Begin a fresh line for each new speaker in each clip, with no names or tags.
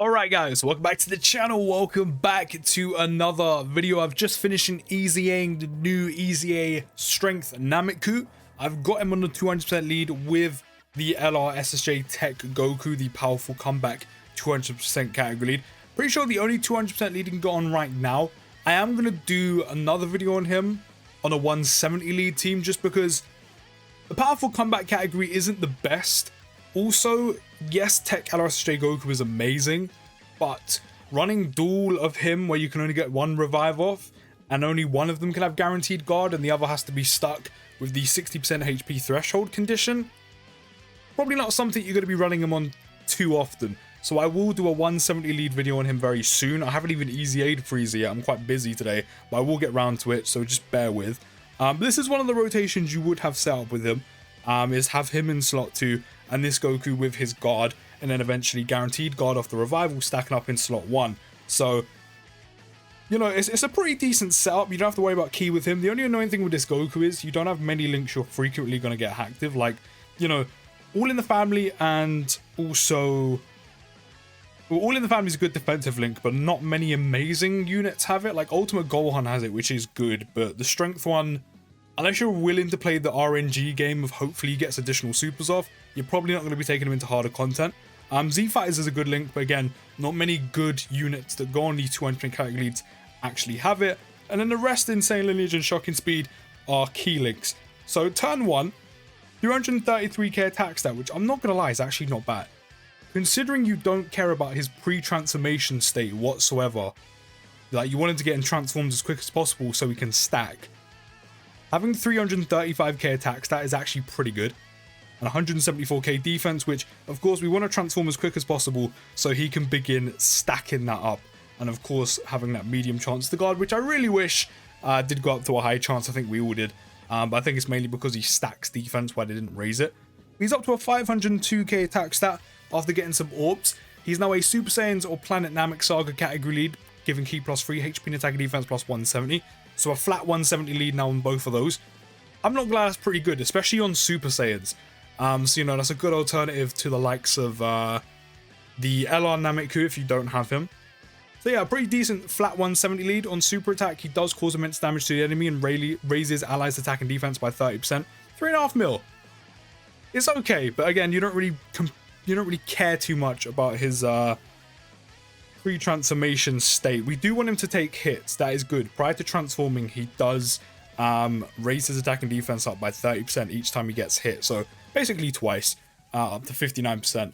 Alright guys, welcome back to the channel, welcome back to another video. I've just finished EZAing the new EZA Strength Nameku. I've got him on the 200% lead with the LR SSJ Tech Goku, the powerful comeback 200% category lead. Pretty sure the only 200% lead he can go on right now. I am going to do another video on him on a 170 lead team just because the powerful comeback category isn't the best. Also, yes, Tech LR SSJ Goku is amazing, but running duel of him where you can only get one revive off and only one of them can have guaranteed guard and the other has to be stuck with the 60% HP threshold condition, probably not something you're going to be running him on too often. So I will do a 170 lead video on him very soon. I haven't even EZA'd Frieza yet. I'm quite busy today, but I will get round to it, so just bear with. This is one of the rotations you would have set up with him, is have him in slot 2 and this Goku with his guard, and then eventually guaranteed guard off the revival stacking up in slot 1. So, you know, it's a pretty decent setup. You don't have to worry about ki with him. The only annoying thing with this Goku is you don't have many links you're frequently going to get active. Like, you know, All in the Family and also... Well, All in the Family is a good defensive link, but not many amazing units have it. Like, Ultimate Gohan has it, which is good, but the Strength one, unless you're willing to play the RNG game of hopefully he gets additional supers off, you're probably not going to be taking him into harder content. Z Fighters is a good link, but again, not many good units that go on these 200 category leads actually have it. And then the rest, Insane Lineage and Shocking Speed, are key links. So turn 1, 333k attack stat, which I'm not going to lie is actually not bad. Considering you don't care about his pre-transformation state whatsoever, like you want him to get in transformed as quick as possible so he can stack. Having 335k attack stat is actually pretty good. And 174k defense, which of course we want to transform as quick as possible so he can begin stacking that up. And of course having that medium chance to guard, which I really wish did go up to a high chance. I think we all did. But I think it's mainly because he stacks defense why they didn't raise it. He's up to a 502k attack stat after getting some orbs. He's now a Super Saiyans or Planet Namek Saga category lead, giving ki plus 3 HP and attack and defense plus 170. So a flat 170 lead now on both of those. I'm not glad that's pretty good, especially on Super Saiyans. So, you know, that's a good alternative to the likes of the LR Nameku if you don't have him. So yeah, a pretty decent flat 170 lead. On super attack, he does cause immense damage to the enemy and raises allies' attack and defense by 30%. 3.5 mil. It's okay, but again, you don't really care too much about his pre-transformation state. We do want him to take hits. That is good. Prior to transforming, he does raise his attack and defense up by 30% each time he gets hit. So basically twice, up to 59%.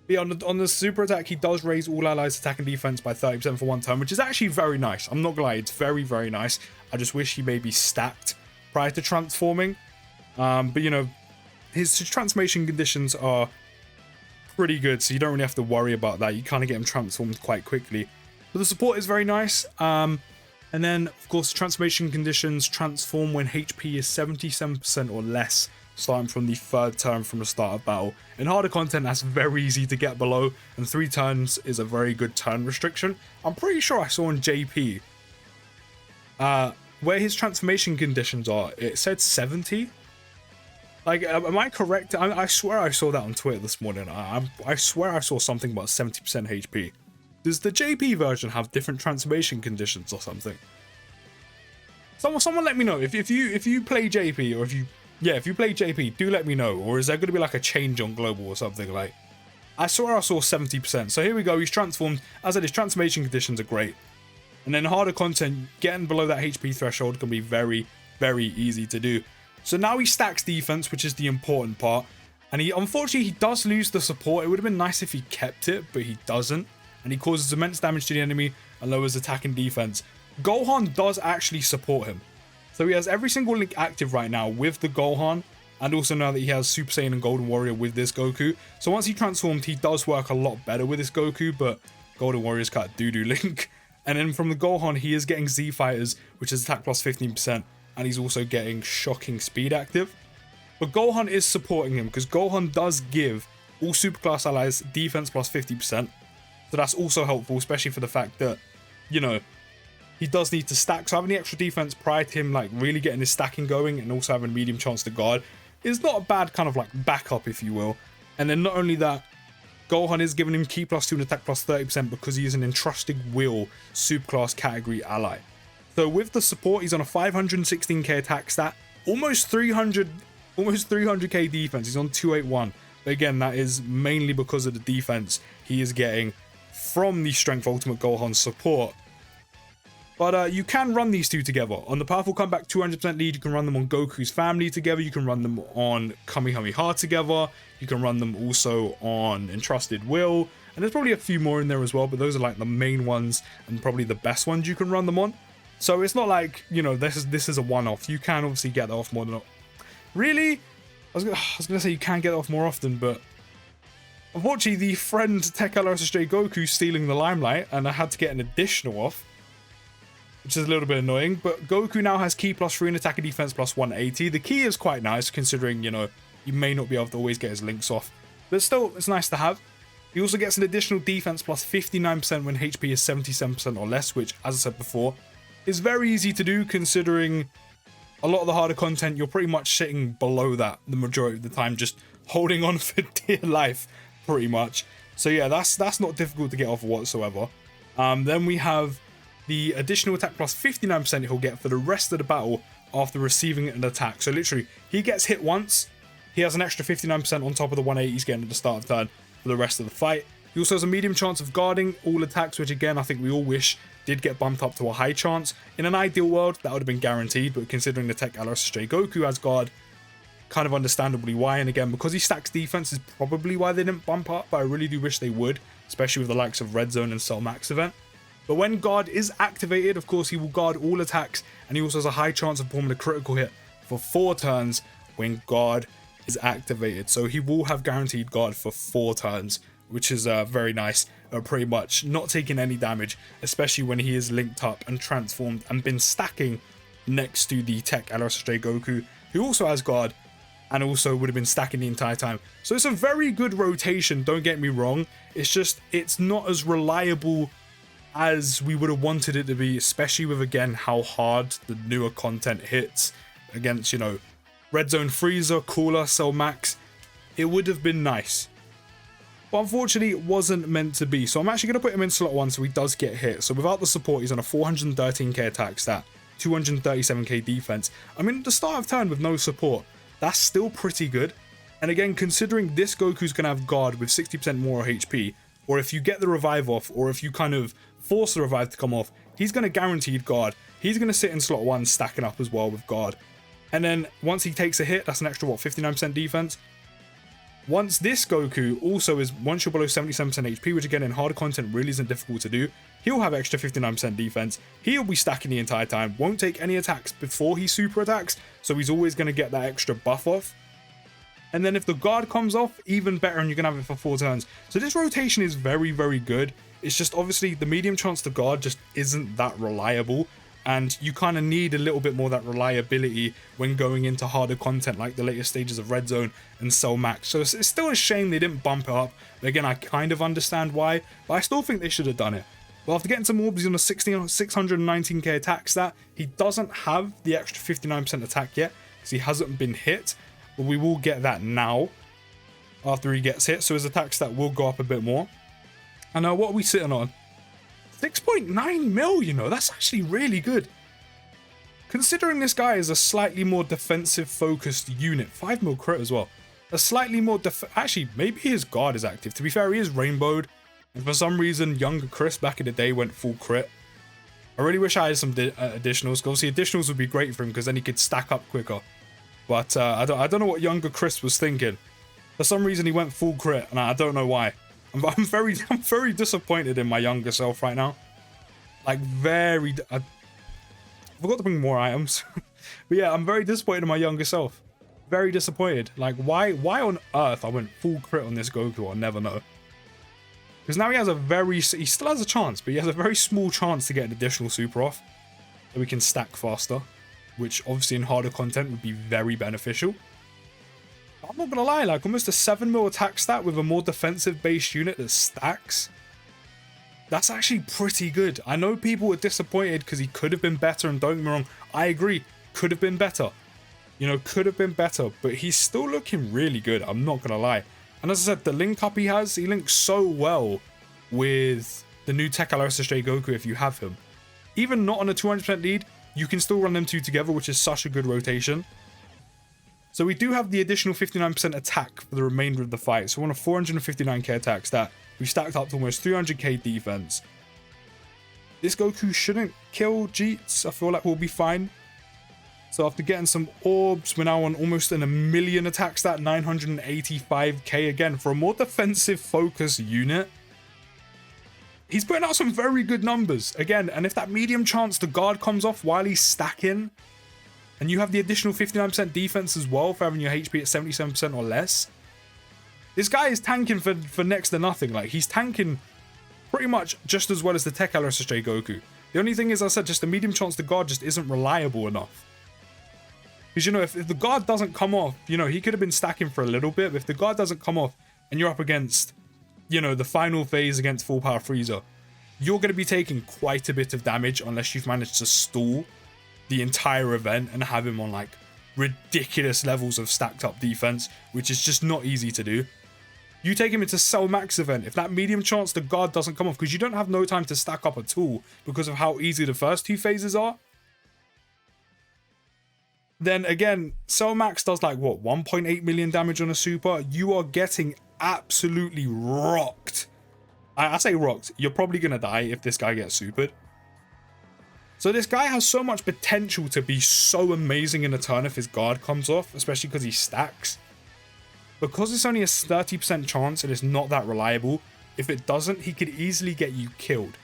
But yeah, on the super attack, he does raise all allies' attack and defense by 30% for one turn, which is actually very nice. I'm not gonna lie, it's very, very nice. I just wish he maybe stacked prior to transforming. But you know, his transformation conditions are pretty good, so you don't really have to worry about that. You kind of get him transformed quite quickly. But the support is very nice. And then, of course, transformation conditions transform when HP is 77% or less, starting from the 3rd turn from the start of battle. In harder content, that's very easy to get below, and 3 turns is a very good turn restriction. I'm pretty sure I saw in JP, where his transformation conditions are, it said 70. Like, am I correct? I swear I saw that on Twitter this morning. I swear I saw something about 70% HP. Does the JP version have different transformation conditions or something? Someone let me know. If you play JP, or if you play JP, do let me know. Or is there going to be like a change on global or something? Like, I swear I saw 70%. So here we go. He's transformed. As I said, his transformation conditions are great. And then harder content, getting below that HP threshold can be very, very easy to do. So now he stacks defense, which is the important part. And unfortunately, he does lose the support. It would have been nice if he kept it, but he doesn't. And he causes immense damage to the enemy and lowers attack and defense. Gohan does actually support him. So he has every single link active right now with the Gohan. And also now that he has Super Saiyan and Golden Warrior with this Goku. So once he transformed, he does work a lot better with this Goku. But Golden Warrior's got a doo-doo link. And then from the Gohan, he is getting Z Fighters, which is attack plus 15%. And he's also getting Shocking Speed active. But Gohan is supporting him because Gohan does give all superclass allies defense plus 50%. So that's also helpful, especially for the fact that, you know, he does need to stack. So having the extra defense prior to him like really getting his stacking going and also having a medium chance to guard is not a bad kind of like backup, if you will. And then not only that, Gohan is giving him Ki +2 and attack +30% because he is an entrusted will superclass category ally. So with the support, he's on a 516k attack stat, almost 300k defense. He's on 281. But again, that is mainly because of the defense he is getting from the Strength Ultimate Gohan support. But you can run these two together. On the Powerful Comeback 200% lead, you can run them on Goku's family together. You can run them on Kamehameha together. You can run them also on Entrusted Will. And there's probably a few more in there as well, but those are like the main ones and probably the best ones you can run them on. So it's not like, you know, this is a one-off. You can obviously get that off more than... Really? I was gonna say you can get it off more often, but... Unfortunately, the friend Tech LRSJ Goku stealing the limelight, and I had to get an additional off, which is a little bit annoying. But Goku now has Ki +3 and attack and defense +180. The Ki is quite nice, considering, you know, you may not be able to always get his links off. But still, it's nice to have. He also gets an additional defense +59% when HP is 77% or less, which, as I said before, is very easy to do, considering a lot of the harder content, you're pretty much sitting below that the majority of the time, just holding on for dear life, pretty much. So yeah, that's not difficult to get off whatsoever. Then we have the additional attack +59% he'll get for the rest of the battle after receiving an attack. So literally, he gets hit once, he has an extra 59% on top of the 180 he's getting at the start of turn for the rest of the fight. He also has a medium chance of guarding all attacks, which again, I think we all wish did get bumped up to a high chance. In an ideal world, that would have been guaranteed, but considering the Tech LRSJ Goku has guard, kind of understandably why. And again, because he stacks defense is probably why they didn't bump up, but I really do wish they would, especially with the likes of Red Zone and Cell Max event. But when guard is activated, of course, he will guard all attacks, and he also has a high chance of performing a critical hit for 4 turns when guard is activated. So he will have guaranteed guard for 4 turns, which is very nice. Pretty much not taking any damage, especially when he is linked up and transformed and been stacking next to the Tech LRSJ Goku, who also has guard and also would have been stacking the entire time. So it's a very good rotation, don't get me wrong. It's just, it's not as reliable as we would have wanted it to be, especially with, again, how hard the newer content hits against, you know, Red Zone Freezer, Cooler, Cell Max. It would have been nice. But unfortunately, it wasn't meant to be. So I'm actually going to put him in slot 1 so he does get hit. So without the support, he's on a 413k attack stat, 237k defense. I mean, at the start of turn with no support, that's still pretty good. And again, considering this Goku's going to have guard with 60% more HP, or if you get the revive off, or if you kind of force the revive to come off, he's going to guaranteed guard. He's going to sit in slot 1 stacking up as well with guard. And then once he takes a hit, that's an extra, what, 59% defense? Once this Goku also is, once you're below 77% HP, which again in harder content really isn't difficult to do, he'll have extra 59% defense. He'll be stacking the entire time, won't take any attacks before he super attacks, so he's always going to get that extra buff off. And then if the guard comes off, even better, and you're going to have it for 4 turns. So this rotation is very, very good. It's just obviously the medium chance to guard just isn't that reliable. And you kind of need a little bit more of that reliability when going into harder content like the later stages of Red Zone and Cell Max. So it's still a shame they didn't bump it up. But again, I kind of understand why, but I still think they should have done it. Well, after getting some orbs, he's on a 619k attack stat. He doesn't have the extra 59% attack yet because he hasn't been hit, but we will get that now after he gets hit. So his attack stat will go up a bit more. And what are we sitting on? 6.9 mil, you know, that's actually really good. Considering this guy is a slightly more defensive focused unit, 5 mil crit as well. A slightly more actually, maybe his guard is active. To be fair, he is rainbowed. And for some reason, younger Chris back in the day went full crit. I really wish I had some additionals. Obviously, additionals would be great for him because then he could stack up quicker. But I don't know what younger Chris was thinking. For some reason, he went full crit, and I don't know why. I'm very disappointed in my younger self right now. Like, I forgot to bring more items. But yeah, I'm very disappointed in my younger self. Very disappointed. Like, why on earth I went full crit on this Goku, I'll never know. Because now he has he still has a chance, but he has a very small chance to get an additional super off. So we can stack faster, which obviously in harder content would be very beneficial. I'm not gonna lie, like almost a 7 mil attack stat with a more defensive based unit that stacks. That's actually pretty good. I know people were disappointed because he could have been better, and don't get me wrong, I agree, could have been better. You know, could have been better, but he's still looking really good, I'm not gonna lie. And as I said, the link up he links so well with the new Tech STR Goku if you have him. Even not on a 200% lead, you can still run them two together, which is such a good rotation. So we do have the additional 59% attack for the remainder of the fight. So on a 459k attacks that we stacked up to almost 300k defense. This Goku shouldn't kill Jeets. I feel like we'll be fine. So after getting some orbs, we're now on almost a million attack stat, 985k again for a more defensive focused unit. He's putting out some very good numbers again, and if that medium chance the guard comes off while he's stacking, and you have the additional 59% defense as well for having your HP at 77% or less, this guy is tanking for next to nothing. Like, he's tanking pretty much just as well as the Tech STR Goku. The only thing is, I said, just the medium chance the guard just isn't reliable enough. Because, you know, if the guard doesn't come off, you know, he could have been stacking for a little bit, but if the guard doesn't come off and you're up against, you know, the final phase against full power Frieza, you're going to be taking quite a bit of damage unless you've managed to stall the entire event and have him on like ridiculous levels of stacked up defense, which is just not easy to do. You take him into Cell Max event, if that medium chance the guard doesn't come off, because you don't have no time to stack up at all because of how easy the first two phases are, then again, Cell Max does like what, 1.8 million damage on a super. You are getting absolutely rocked. I say rocked. You're probably gonna die if this guy gets supered. So this guy has so much potential to be so amazing in a turn if his guard comes off, especially because he stacks. Because it's only a 30% chance and it's not that reliable, if it doesn't, he could easily get you killed.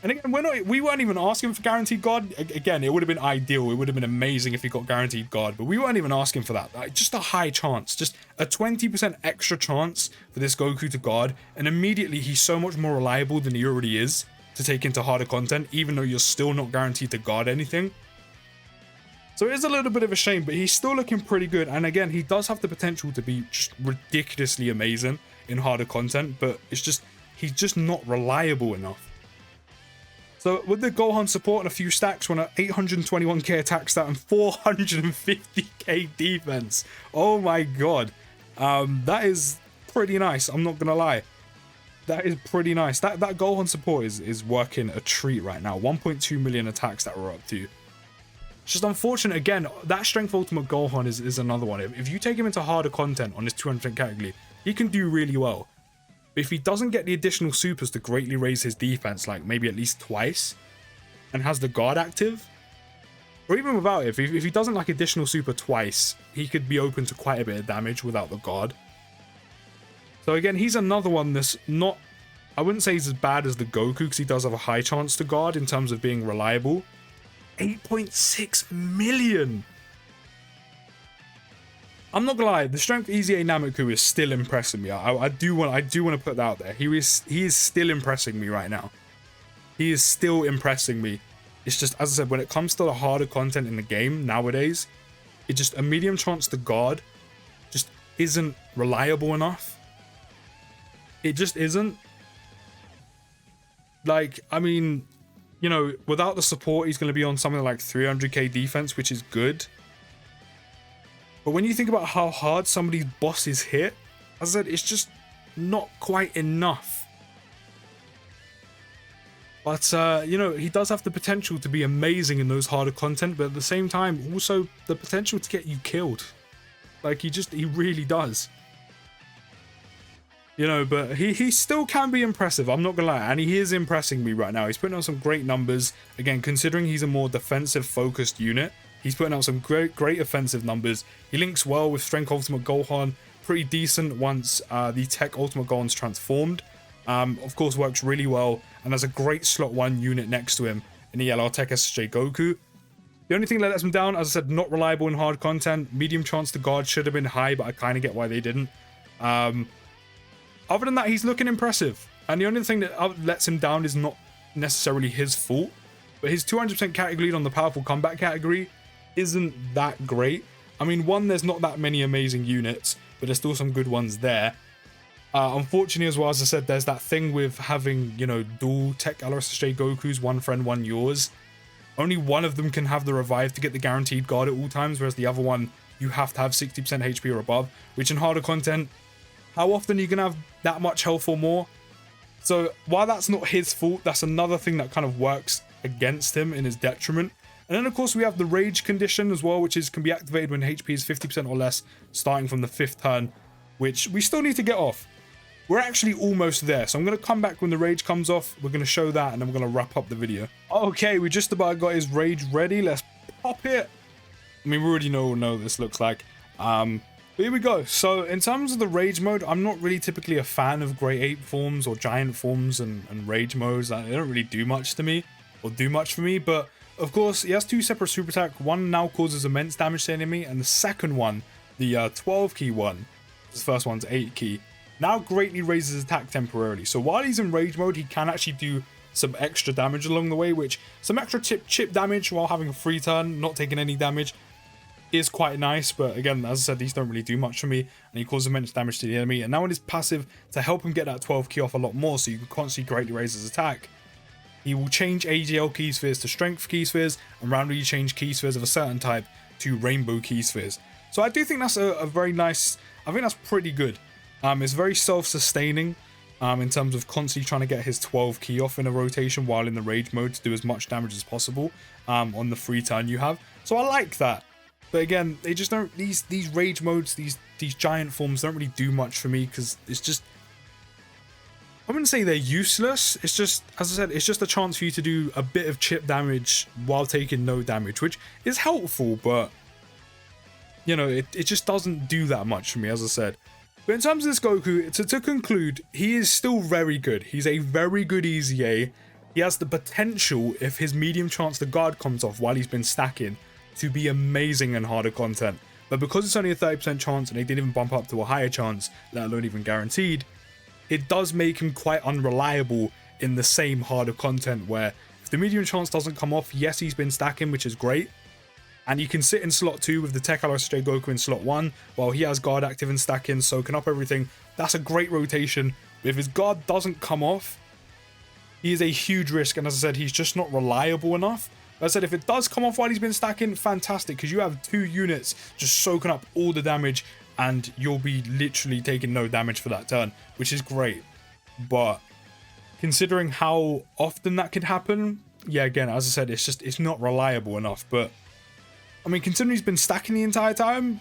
And again, we weren't even asking for guaranteed guard. Again, it would have been ideal. It would have been amazing if he got guaranteed guard, but we weren't even asking for that. Like, just a high chance, just a 20% extra chance for this Goku to guard, and immediately he's so much more reliable than he already is to take into harder content, even though you're still not guaranteed to guard anything. So it is a little bit of a shame, but he's still looking pretty good. And again, he does have the potential to be just ridiculously amazing in harder content, but it's just, he's just not reliable enough. So with the Gohan support and a few stacks, we're on an 821k attack stat and 450k defense. Oh my god. That is pretty nice, I'm not gonna lie. That is pretty nice. That Gohan support is working a treat right now. 1.2 million attacks that we're up to. It's just unfortunate, again, that Strength Ultimate Gohan is another one. If you take him into harder content on his 200% category, he can do really well. But if he doesn't get the additional supers to greatly raise his defense, like maybe at least twice, and has the guard active, or even without it, if he doesn't like additional super twice, he could be open to quite a bit of damage without the guard. So again, he's another one that's not, I wouldn't say he's as bad as the Goku, because he does have a high chance to guard in terms of being reliable. 8.6 million! I'm not gonna lie, the strength EZA Nameku is still impressing me. I do want to put that out there. He is still impressing me right now. He is still impressing me. It's just, as I said, when it comes to the harder content in the game nowadays, it just, a medium chance to guard just isn't reliable enough. It just isn't. Like, I mean, you know, without the support, he's going to be on something like 300k defense, which is good. But when you think about how hard some of these bosses hit, as I said, it's just not quite enough. But, you know, he does have the potential to be amazing in those harder content, but at the same time, also the potential to get you killed. Like, he really does. You know, but he still can be impressive, I'm not gonna lie, and he is impressing me right now. He's putting out some great numbers. Again, considering he's a more defensive-focused unit, he's putting out some great offensive numbers. He links well with Strength Ultimate Gohan, pretty decent once the Tech Ultimate Gohan's transformed. Of course, works really well, and has a great slot 1 unit next to him in the LR Tech STR Goku. The only thing that lets him down, as I said, not reliable in hard content. Medium chance to guard should have been high, but I kind of get why they didn't. Other than that, he's looking impressive. And the only thing that lets him down is not necessarily his fault. But his 200% category lead on the powerful combat category isn't that great. I mean, one, there's not that many amazing units, but there's still some good ones there. Unfortunately, as well, as I said, there's that thing with having, you know, dual Tech STR Gokus, one friend, one yours. Only one of them can have the revive to get the guaranteed guard at all times, whereas the other one you have to have 60% HP or above, which in harder content, how often are you going to have that much health or more? So while that's not his fault, that's another thing that kind of works against him in his detriment. And then of course we have the rage condition as well, which can be activated when HP is 50% or less, starting from the 5th turn, which we still need to get off. We're actually almost there, so I'm going to come back when the rage comes off. We're going to show that, and then we're going to wrap up the video. Okay, we just about got his rage ready. Let's pop it. I mean, we already know what this looks like. But here we go. So in terms of the rage mode, I'm not really typically a fan of Great Ape forms or Giant forms and rage modes. They don't really do much to me, or do much for me. But of course, he has 2 separate super attack. One now causes immense damage to the enemy, and the second one, the 12 key one, the first one's 8 key, now greatly raises his attack temporarily. So while he's in rage mode, he can actually do some extra damage along the way, which some extra chip damage while having a free turn, not taking any damage, is quite nice. But again, as I said, these don't really do much for me, and he causes immense damage to the enemy. And now in his passive, to help him get that 12 key off a lot more, so you can constantly greatly raise his attack, he will change AGL key spheres to strength key spheres, and randomly change key spheres of a certain type to rainbow key spheres. So I do think that's a very nice, I think that's pretty good. It's very self-sustaining in terms of constantly trying to get his 12 key off in a rotation while in the rage mode to do as much damage as possible on the free turn you have. So I like that. But again, they just don't, these rage modes, these giant forms don't really do much for me, because it's just, I wouldn't say they're useless. It's just, as I said, it's just a chance for you to do a bit of chip damage while taking no damage, which is helpful, but you know, it just doesn't do that much for me, as I said. But in terms of this Goku, to conclude, he is still very good. He's a very good EZA. He has the potential, if his medium chance to guard comes off while he's been stacking, to be amazing in harder content. But because it's only a 30% chance and they didn't even bump up to a higher chance, let alone even guaranteed, it does make him quite unreliable in the same harder content, where if the medium chance doesn't come off, yes, he's been stacking, which is great. And you can sit in slot 2 with the Tech LSJ Goku in slot 1, while he has guard active and stacking, soaking up everything. That's a great rotation. But if his guard doesn't come off, he is a huge risk, and as I said, he's just not reliable enough. As I said, if it does come off while he's been stacking, fantastic, because you have 2 units just soaking up all the damage, and you'll be literally taking no damage for that turn, which is great. But considering how often that could happen, yeah, again, as I said, it's not reliable enough. But I mean, considering he's been stacking the entire time,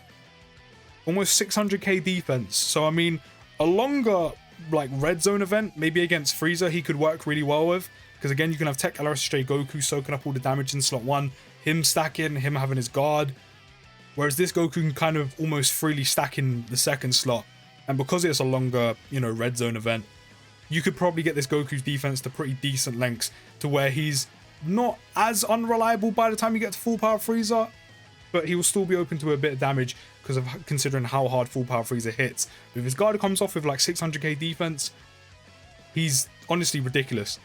almost 600k defense. So I mean, a longer like red zone event, maybe against Frieza, he could work really well with, because again, you can have Tech LSJ Goku soaking up all the damage in slot 1, him stacking, him having his guard, whereas this Goku can kind of almost freely stack in the second slot. And because it's a longer, you know, red zone event, you could probably get this Goku's defense to pretty decent lengths, to where he's not as unreliable by the time you get to full power Frieza, but he will still be open to a bit of damage because of considering how hard full power Frieza hits. If his guard comes off with like 600k defense, he's honestly ridiculous.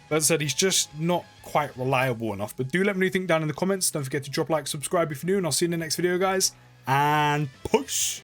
But as I said, he's just not quite reliable enough. But do let me know what you think down in the comments. Don't forget to drop a like, subscribe if you're new, and I'll see you in the next video, guys. And push!